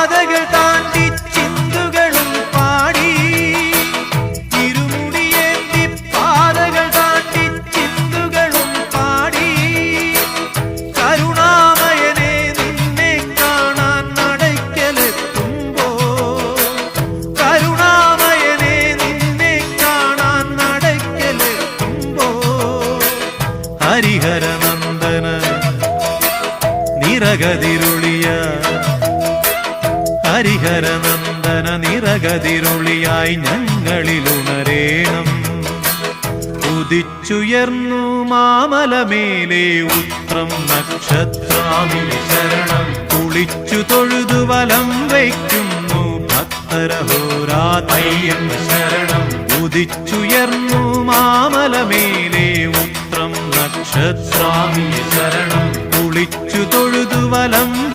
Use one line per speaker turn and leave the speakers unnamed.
പാതകൾ താണ്ടി ചിന്തുകളും പാടി ഇരുമുടിയേന്തി പാതകൾ താണ്ടി ചിന്തുകളും പാടി കരുണാമയനെ നിന്നെ കാണാൻ നടയ്ക്കലെത്തുമ്പോ കരുണാമയനെ നിന്നെ കാണാൻ നടയ്ക്കലെത്തുമ്പോ ഹരിഹരനന്ദന നിറകതിരുളിയ ഹരിഹരനന്ദന നിറകതിരുളിയായി ഞങ്ങളിലുണരേണം ഉദിച്ചുയർന്നു മാമലമേലെ ഉത്രം നക്ഷത്രാമിനി ശരണം കുളിച്ചു തൊഴുതു വലം വയ്ക്കുന്നു ഭക്തരഹോരാതയ്യൻ ശരണം ഉദിച്ചുയർന്നു മാമലമേലെ ഉത്രം നക്ഷത്രാമിനി ശരണം കുളിച്ചു തൊഴുതു വലം